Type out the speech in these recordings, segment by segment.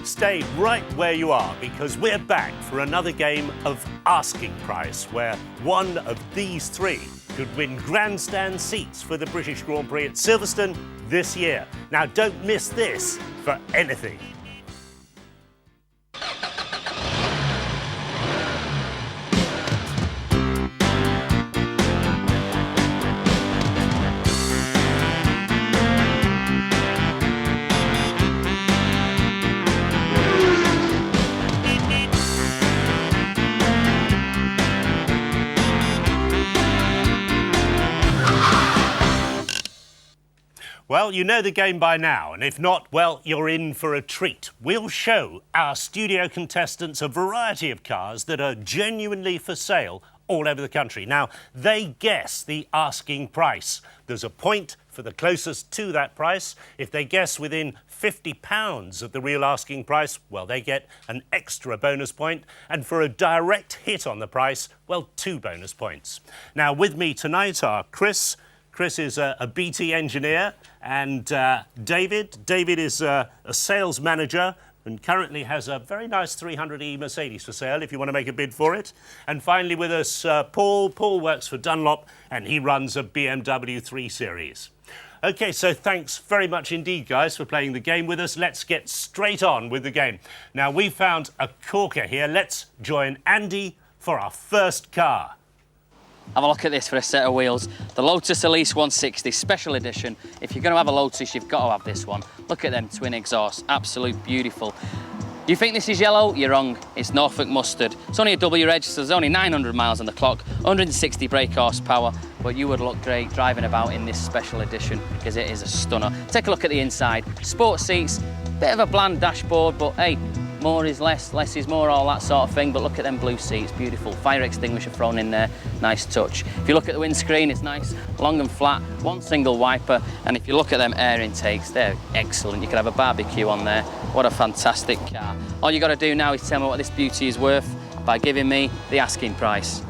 Stay right where you are because we're back for another game of Asking Price, where one of these three could win grandstand seats for the British Grand Prix at Silverstone this year. Now, don't miss this for anything. Well, you know the game by now, and if not, well, you're in for a treat. We'll show our studio contestants a variety of cars that are genuinely for sale all over the country. Now, they guess the asking price. There's a point for the closest to that price. If they guess within £50 of the real asking price, well, they get an extra bonus point. And for a direct hit on the price, well, 2 bonus points. Now, with me tonight are Chris. Chris is a BT engineer, and David. David is a sales manager and currently has a very nice 300e Mercedes for sale if you want to make a bid for it. And finally with us, Paul. Paul works for Dunlop and he runs a BMW 3 Series. OK, so thanks very much indeed, guys, for playing the game with us. Let's get straight on with the game. Now, we found a corker here. Let's join Andy for our first car. Have a look at this for a set of wheels. The Lotus Elise 160 Special Edition. If you're going to have a Lotus, you've got to have this one. Look at them twin exhausts, absolute beautiful. You think this is yellow? You're wrong. It's Norfolk Mustard. It's only a W reg, so there's only 900 miles on the clock, 160 brake horsepower, but you would look great driving about in this Special Edition because it is a stunner. Take a look at the inside. Sports seats, bit of a bland dashboard, but hey, more is less, less is more, all that sort of thing. But look at them blue seats, beautiful. Fire extinguisher thrown in there, nice touch. If you look at the windscreen, it's nice, long and flat, one single wiper. And if you look at them air intakes, they're excellent. You could have a barbecue on there. What a fantastic car. All you got to do now is tell me what this beauty is worth by giving me the asking price.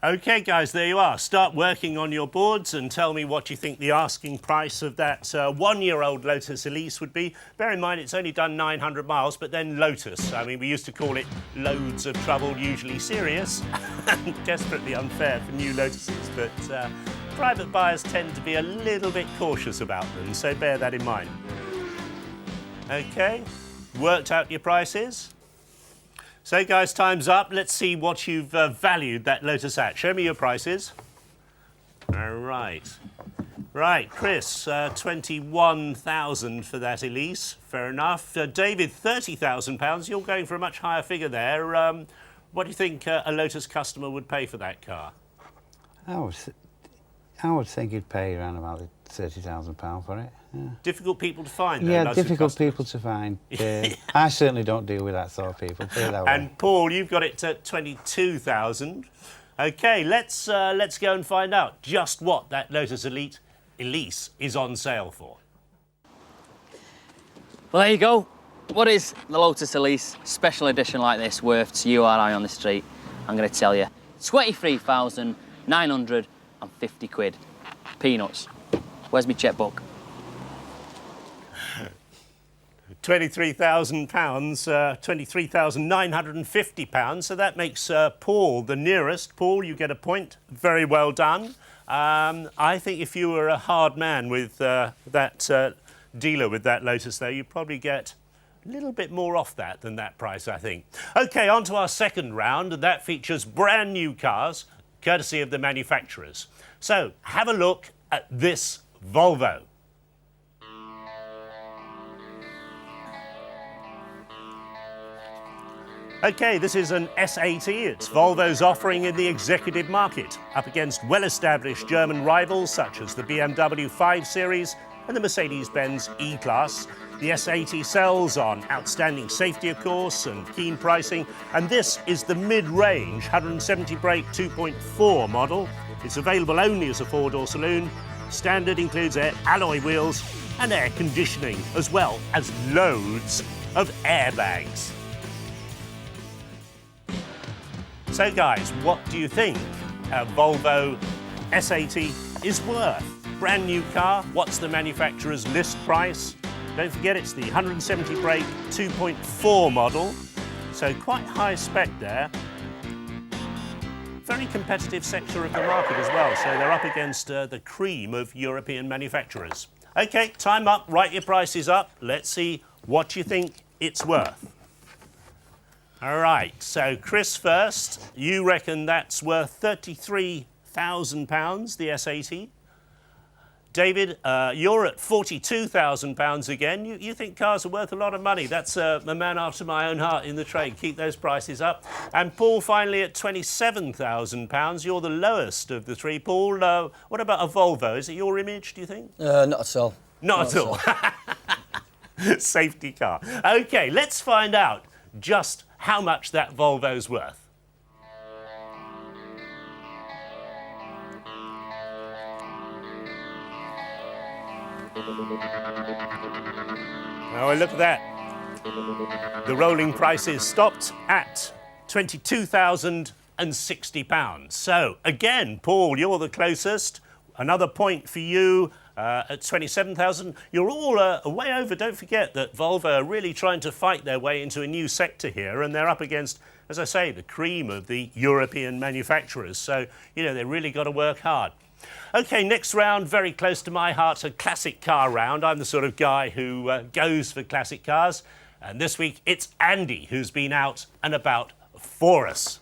OK, guys, there you are. Start working on your boards and tell me what you think the asking price of that one-year-old Lotus Elise would be. Bear in mind, it's only done 900 miles, but then Lotus. I mean, we used to call it loads of trouble, usually serious, and desperately unfair for new Lotuses. But private buyers tend to be a little bit cautious about them, so bear that in mind. OK, worked out your prices? So, guys, time's up. Let's see what you've valued that Lotus at. Show me your prices. All right. Right, Chris, 21,000 for that Elise. Fair enough. David, £30,000. You're going for a much higher figure there. What do you think a Lotus customer would pay for that car? I would think he'd pay around about £30,000 for it. Yeah. Difficult people to find, though. Yeah, difficult people to find. I certainly don't deal with that sort of people. Put it that way. And Paul, you've got it at 22,000. OK, let's go and find out just what that Lotus Elise is on sale for. Well, there you go. What is the Lotus Elise Special Edition like this worth to you or I on the street? I'm going to tell you. 23,950 quid. Peanuts. Where's my checkbook? £23,000, £23,950. So that makes Paul the nearest. Paul, you get a point. Very well done. I think if you were a hard man with that dealer with that Lotus there, you'd probably get a little bit more off that than that price, I think. OK, on to our second round, and that features brand new cars, courtesy of the manufacturers. So have a look at this Volvo. OK, this is an S80. It's Volvo's offering in the executive market, up against well-established German rivals such as the BMW 5 Series and the Mercedes-Benz E-Class. The S80 sells on outstanding safety, of course, and keen pricing. And this is the mid-range 170 brake 2.4 model. It's available only as a four-door saloon. Standard includes alloy wheels and air conditioning, as well as loads of airbags. So, guys, what do you think a Volvo S80 is worth? Brand new car, what's the manufacturer's list price? Don't forget it's the 170 brake 2.4 model, so quite high spec there. Very competitive sector of the market as well, so they're up against the cream of European manufacturers. OK, time up, write your prices up. Let's see what you think it's worth. All right, so Chris first. You reckon that's worth £33,000, the S80. David, you're at £42,000 again. You think cars are worth a lot of money. That's a man after my own heart in the trade. Keep those prices up. And Paul finally at £27,000. You're the lowest of the three. Paul, what about a Volvo? Is it your image, do you think? Not at all. Not at all. Safety car. OK, let's find out just how much that Volvo's worth. Oh, look at that. The rolling prices stopped at £22,060. So, again, Paul, you're the closest. Another point for you at 27,000. You're all way over. Don't forget that Volvo are really trying to fight their way into a new sector here, and they're up against, as I say, the cream of the European manufacturers. So, you know, they've really got to work hard. OK, next round, very close to my heart, a classic car round. I'm the sort of guy who goes for classic cars. And this week, it's Andy who's been out and about for us.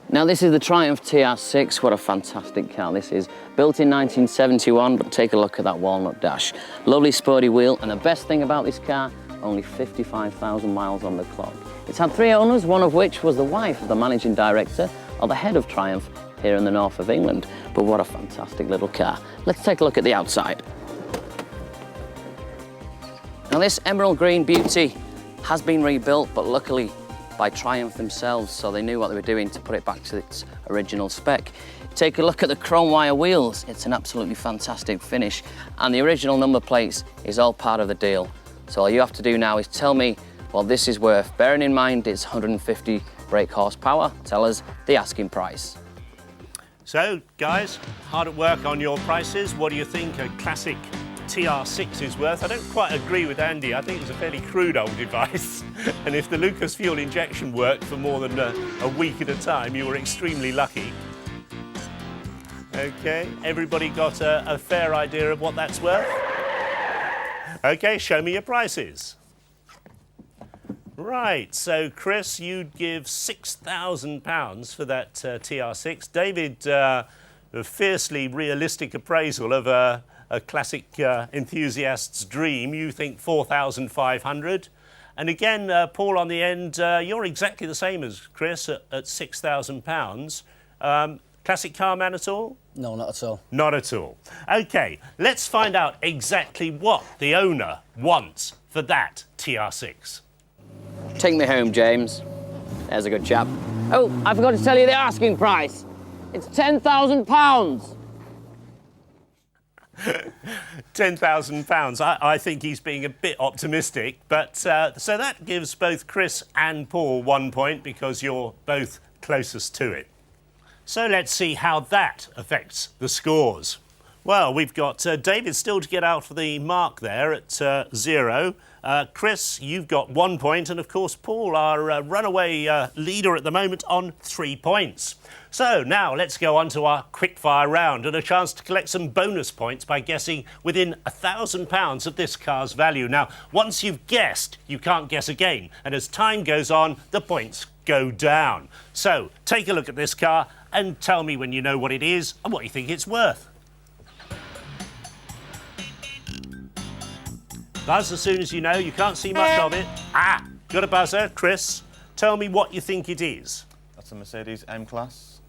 Now, this is the Triumph TR6. What a fantastic car this is. Built in 1971, but take a look at that walnut dash. Lovely sporty wheel, and the best thing about this car, only 55,000 miles on the clock. It's had 3 owners, one of which was the wife of the managing director or the head of Triumph here in the north of England. But what a fantastic little car. Let's take a look at the outside. Now, this emerald green beauty has been rebuilt, but luckily by Triumph themselves, so they knew what they were doing to put it back to its original spec. Take a look at the chrome wire wheels. It's an absolutely fantastic finish, and the original number plates is all part of the deal. So all you have to do now is tell me what this is worth, bearing in mind it's 150 brake horsepower. Tell us the asking price. So, guys, hard at work on your prices. What do you think a classic TR6 is worth? I don't quite agree with Andy. I think it's a fairly crude old device. And if the Lucas fuel injection worked for more than a week at a time, you were extremely lucky. OK, everybody got a fair idea of what that's worth? OK, show me your prices. Right, so Chris, you'd give £6,000 for that TR6. David, a fiercely realistic appraisal of a classic enthusiast's dream. You think 4,500. And again, Paul, on the end, you're exactly the same as Chris at £6,000. Classic car man at all? No, not at all. Not at all. OK, let's find out exactly what the owner wants for that TR6. Take me home, James. There's a good chap. Oh, I forgot to tell you the asking price. It's £10,000. £10,000. I think he's being a bit optimistic, but so that gives both Chris and Paul 1 point because you're both closest to it. So let's see how that affects the scores. Well, we've got David still to get out for the mark there at 0. Chris, you've got 1 point, and of course Paul, our runaway leader at the moment, on 3 points. So now let's go on to our quickfire round and a chance to collect some bonus points by guessing within £1,000 of this car's value. Now, once you've guessed, you can't guess again, and as time goes on, the points go down. So take a look at this car and tell me when you know what it is and what you think it's worth. Buzz as soon as you know. You can't see much of it. Ah, got a buzzer. Chris, tell me what you think it is. That's a Mercedes M-Class.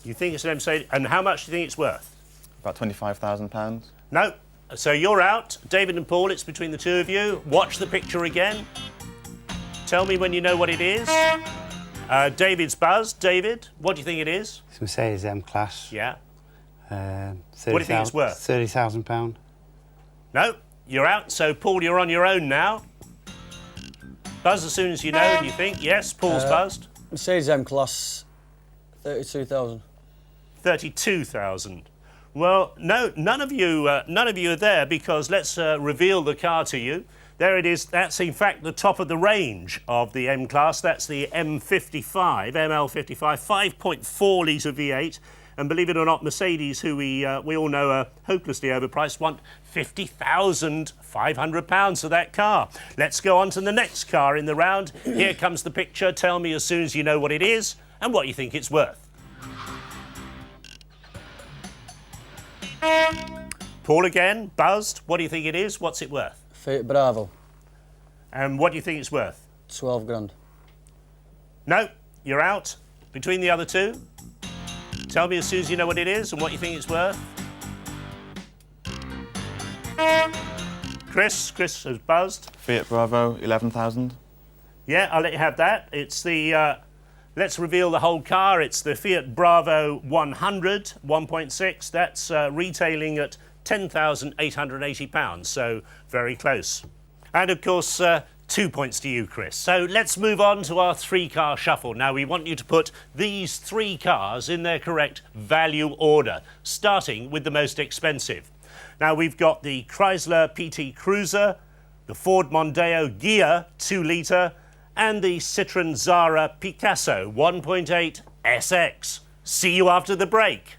You think it's an Mercedes, and how much do you think it's worth? About £25,000. No. So you're out. David and Paul, it's between the two of you. Watch the picture again. Tell me when you know what it is. David's buzzed. David, what do you think it is? It's Mercedes M-Class. Yeah. What do you think it's worth? £30,000. No. You're out, so Paul, you're on your own now. Buzz as soon as you know and you think. Yes, Paul's buzzed. Mercedes M-Class, 32,000. 32,000. Well, no, none of you are there because let's reveal the car to you. There it is. That's in fact the top of the range of the M-Class. That's the M55, ML55, 5.4 litre V8. And believe it or not, Mercedes, who we all know are hopelessly overpriced, want £50,500 for that car. Let's go on to the next car in the round. Here comes the picture. Tell me as soon as you know what it is and what you think it's worth. Paul again, buzzed. What do you think it is? What's it worth? Fiat Bravo. And what do you think it's worth? 12 grand. No, you're out. Between the other two, tell me as soon as you know what it is and what you think it's worth. Chris has buzzed. Fiat Bravo, 11,000. Yeah, I'll let you have that. It's the, let's reveal the whole car. It's the Fiat Bravo 100, 1.6. That's retailing at £10,880, so very close. And of course, 2 points to you, Chris. So let's move on to our three-car shuffle. Now, we want you to put these three cars in their correct value order, starting with the most expensive. Now, we've got the Chrysler PT Cruiser, the Ford Mondeo Ghia 2 litre, and the Citroën Zara Picasso 1.8 SX. See you after the break.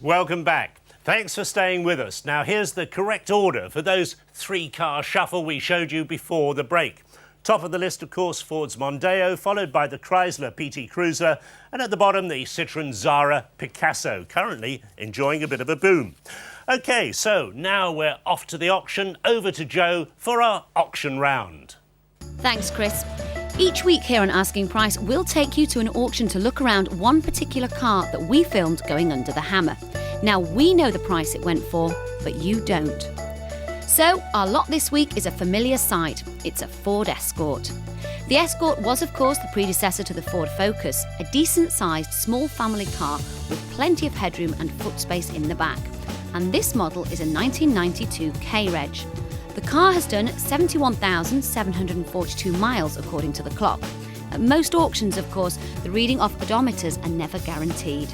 Welcome back. Thanks for staying with us. Now, here's the correct order for those three-car shuffle we showed you before the break. Top of the list, of course, Ford's Mondeo, followed by the Chrysler PT Cruiser, and at the bottom, the Citroën Zara Picasso, currently enjoying a bit of a boom. OK, so now we're off to the auction. Over to Joe for our auction round. Thanks, Chris. Each week here on Asking Price, we'll take you to an auction to look around one particular car that we filmed going under the hammer. Now, we know the price it went for, but you don't. So, our lot this week is a familiar sight. It's a Ford Escort. The Escort was, of course, the predecessor to the Ford Focus, a decent-sized small family car with plenty of headroom and foot space in the back. And this model is a 1992 K-Reg. The car has done 71,742 miles according to the clock. At most auctions, of course, the reading off odometers are never guaranteed.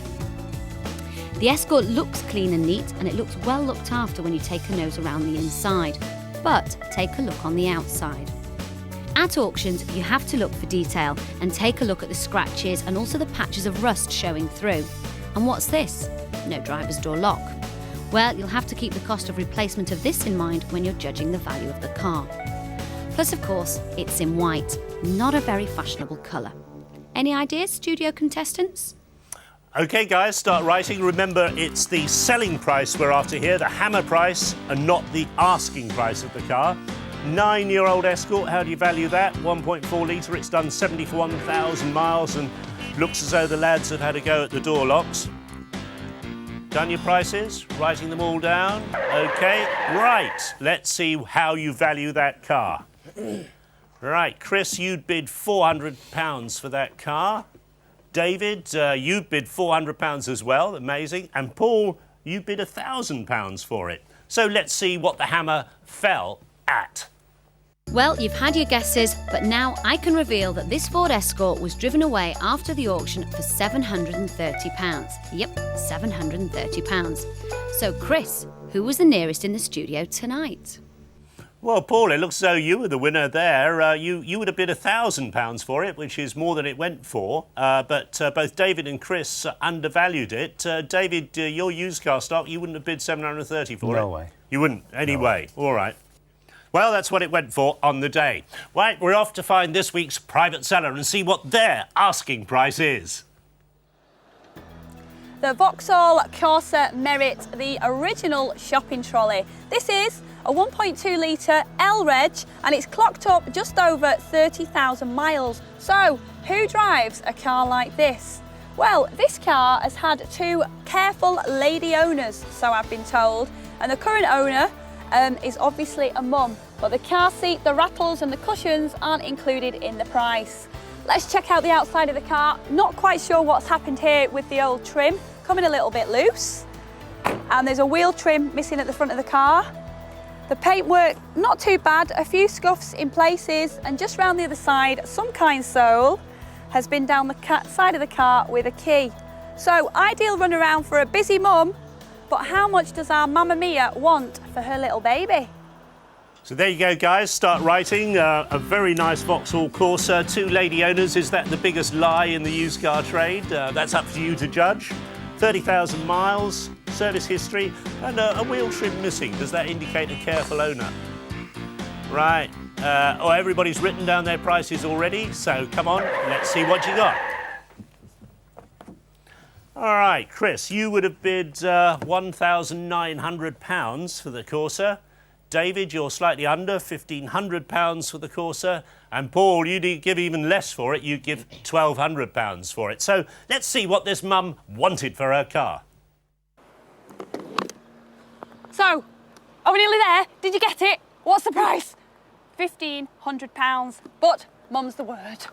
The Escort looks clean and neat, and it looks well looked after when you take a nose around the inside. But take a look on the outside. At auctions, you have to look for detail and take a look at the scratches and also the patches of rust showing through. And what's this? No driver's door lock. Well, you'll have to keep the cost of replacement of this in mind when you're judging the value of the car. Plus, of course, it's in white, not a very fashionable colour. Any ideas, studio contestants? OK, guys, start writing. Remember, it's the selling price we're after here, the hammer price, and not the asking price of the car. 9-year-old Escort, how do you value that? 1.4 litre, it's done 71,000 miles and looks as though the lads have had a go at the door locks. Done your prices? Writing them all down? OK, right. Let's see how you value that car. Right, Chris, you'd bid £400 for that car. David, you bid £400 as well, amazing. And Paul, you bid £1,000 for it. So let's see what the hammer fell at. Well, you've had your guesses, but now I can reveal that this Ford Escort was driven away after the auction for £730. Yep, £730. So, Chris, who was the nearest in the studio tonight? Well, Paul, it looks as though you were the winner there. You would have bid £1,000 for it, which is more than it went for. But both David and Chris undervalued it. David, your used car stock, you wouldn't have bid £730 for it? No way. You wouldn't? Anyway, all right. Well, that's what it went for on the day. Right, we're off to find this week's private seller and see what their asking price is. The Vauxhall Corsa Merit, the original shopping trolley. This is a 1.2 litre L-Reg and it's clocked up just over 30,000 miles. So, who drives a car like this? Well, this car has had two careful lady owners, so I've been told, and the current owner is obviously a mum, but the car seat, the rattles and the cushions aren't included in the price. Let's check out the outside of the car. Not quite sure what's happened here with the old trim, coming a little bit loose. And there's a wheel trim missing at the front of the car. The paintwork, not too bad, a few scuffs in places, and just round the other side, some kind soul has been down the side of the car with a key. So, ideal run around for a busy mum, but how much does our Mamma Mia want for her little baby? So there you go, guys. Start writing. A very nice Vauxhall Corsa. 2 lady owners. Is that the biggest lie in the used car trade? That's up to you to judge. 30,000 miles, service history, and a wheel trim missing. Does that indicate a careful owner? Right. Everybody's written down their prices already, so come on, let's see what you got. All right, Chris, you would have bid £1,900 for the Corsa. David, you're slightly under, £1,500 for the Corsa. And Paul, you didn't give even less for it, you give £1,200 for it. So let's see what this mum wanted for her car. So, are we nearly there? Did you get it? What's the price? £1,500, but mum's the word.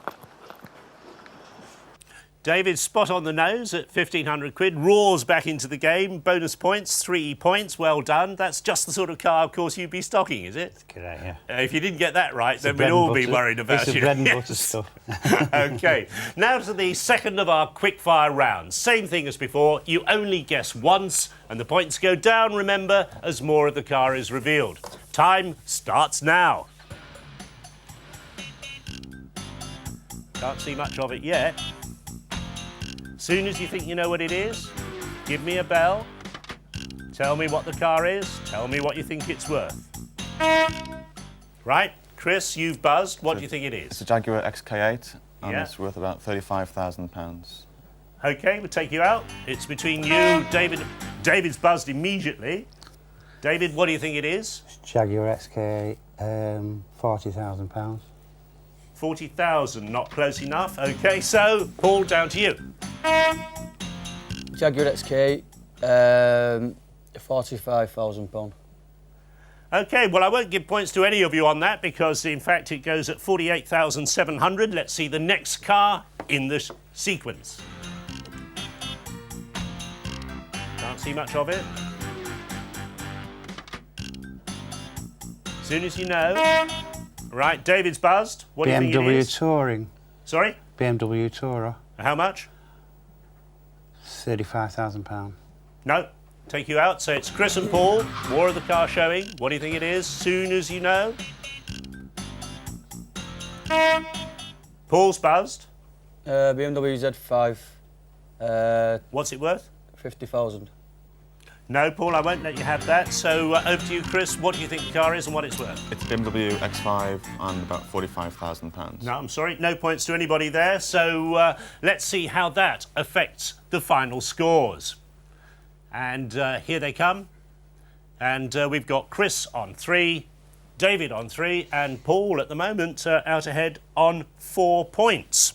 David, spot on the nose at 1,500 quid, roars back into the game, bonus points, 3 points, well done. That's just the sort of car, of course, you'd be stocking, is it? Correct, yeah. If you didn't get that right, then we'd all be worried about you. you. It's bread and butter stuff. OK, now to the second of our quickfire rounds. Same thing as before, you only guess once, and the points go down, remember, as more of the car is revealed. Time starts now. Can't see much of it yet. Soon as you think you know what it is, give me a bell, tell me what the car is, tell me what you think it's worth. Right, Chris, you've buzzed. What do you think it is? It's a Jaguar XK8 and Yeah. it's worth about £35,000. OK, we'll take you out. It's between you, David. David's buzzed immediately. David, what do you think it is? Jaguar XK, £40,000. 40,000, not close enough. OK, so, Paul, down to you. Jaguar XK, £45,000. OK, well, I won't give points to any of you on that because, in fact, it goes at 48,700. Let's see the next car in this sequence. Can't see much of it. As soon as you know. Right, David's buzzed. What do you think it BMW is? Touring. Sorry? BMW Tourer, How much? £35,000. No. Take you out. So it's Chris and Paul. More of the car showing. What do you think it is? Soon as you know. Paul's buzzed. BMW Z5, What's it worth? 50,000. No, Paul, I won't let you have that. So over to you, Chris. What do you think the car is and what it's worth? It's BMW X5 and about £45,000. No, I'm sorry. No points to anybody there. So let's see how that affects the final scores. And here they come. And we've got Chris on 3, David on 3, and Paul at the moment out ahead on 4 points.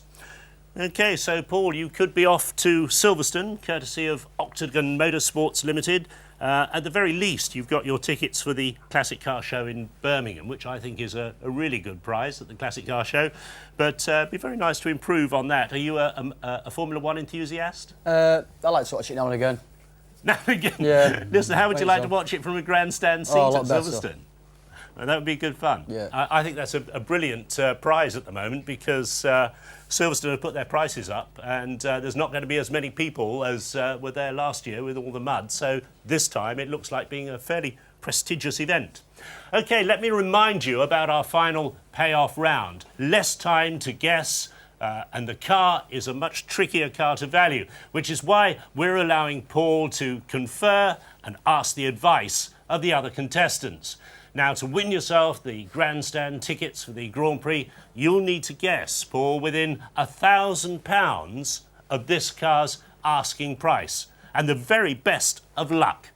OK, so Paul, you could be off to Silverstone, courtesy of Octagon Motorsports Limited. At the very least, you've got your tickets for the Classic Car Show in Birmingham, which I think is a really good prize at the Classic Car Show. But it'd be very nice to improve on that. Are you a Formula One enthusiast? I like to watch it now and again. Now and again. Yeah. Listen, how would you like so. to watch it from a grandstand seat Oh, a at lot better. Silverstone? Well, that would be good fun. Yeah. I think that's a brilliant prize at the moment because Silverstone have put their prices up and there's not going to be as many people as were there last year with all the mud. So this time it looks like being a fairly prestigious event. OK, let me remind you about our final payoff round. Less time to guess. And the car is a much trickier car to value, which is why we're allowing Paul to confer and ask the advice of the other contestants. Now, to win yourself the grandstand tickets for the Grand Prix, you'll need to guess, Paul, within £1,000 of this car's asking price. And the very best of luck.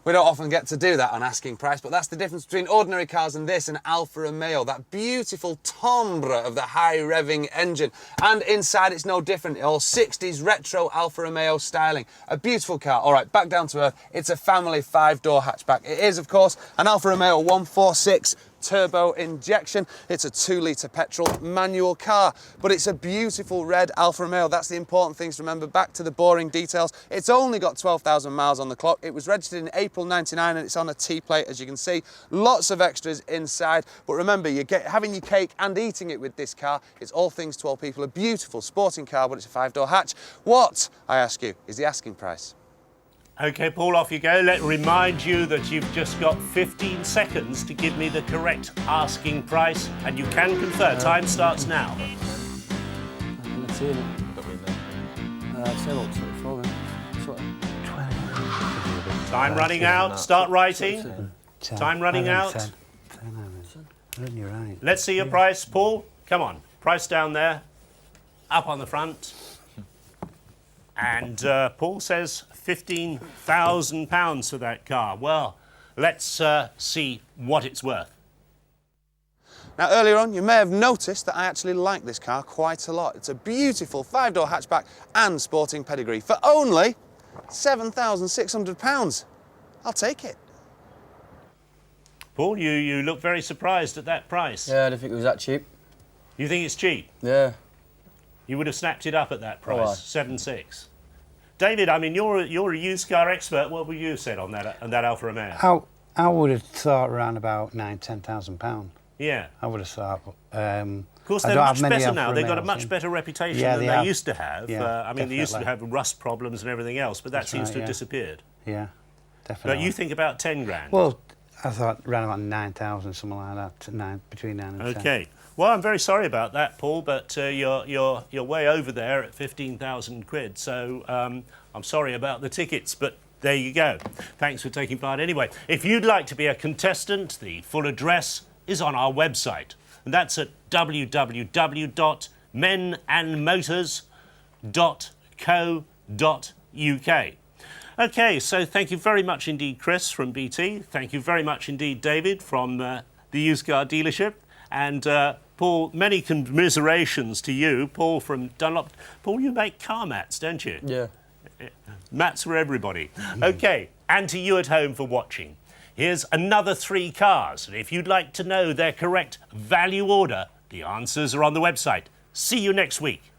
We don't often get to do that on asking price, but that's the difference between ordinary cars and this, an Alfa Romeo, that beautiful timbre of the high-revving engine. And inside it's no different, all 60s retro Alfa Romeo styling. A beautiful car. All right, back down to earth. It's a family 5-door hatchback. It is, of course, an Alfa Romeo 146 turbo injection. It's a 2-litre petrol manual car, but it's a beautiful red Alfa Romeo. That's the important things to remember. Back to the boring details. It's only got 12,000 miles on the clock. It was registered in April 99 and it's on a T-plate, as you can see. Lots of extras inside, but remember, you get having your cake and eating it with this car. It's all things to all people. A beautiful sporting car, but it's a 5-door hatch. What, I ask you, is the asking price? OK, Paul, off you go. Let me remind you that you've just got 15 seconds to give me the correct asking price, and you can confer. Time starts now. Let's see it. I'd say about 24, Time running out. Start writing. Time running out. You're right. Let's see your price, Paul. Come on. Price down there. Up on the front. And Paul says £15,000 for that car. Well, let's see what it's worth. Now, earlier on, you may have noticed that I actually like this car quite a lot. It's a beautiful 5-door hatchback and sporting pedigree for only £7,600. I'll take it. Paul, you look very surprised at that price. Yeah, I didn't think it was that cheap. You think it's cheap? Yeah. You would have snapped it up at that Oh, price, 7.6. David, I mean, you're a used car expert. What would you have said on that Alfa Romeo? I would have thought around about £9,000-10,000. Yeah. I would have thought. Of course, they're much better now. They've got a much better reputation than they used to have. Yeah, I mean, they used to have rust problems and everything else, but that seems to have disappeared. Yeah, definitely. But you think about 10 grand? Well, I thought around about 9,000, something like that, between 9 and 10. OK. Well, I'm very sorry about that, Paul, but you're way over there at 15,000 quid. So I'm sorry about the tickets, but there you go. Thanks for taking part anyway. If you'd like to be a contestant, the full address is on our website. And that's at www.menandmotors.co.uk. OK, so thank you very much indeed, Chris from BT. Thank you very much indeed, David from the used car dealership. And Paul, many commiserations to you, Paul from Dunlop. Paul, you make car mats, don't you? Yeah. Mats for everybody. OK, and to you at home for watching. Here's another 3 cars, and if you'd like to know their correct value order, the answers are on the website. See you next week.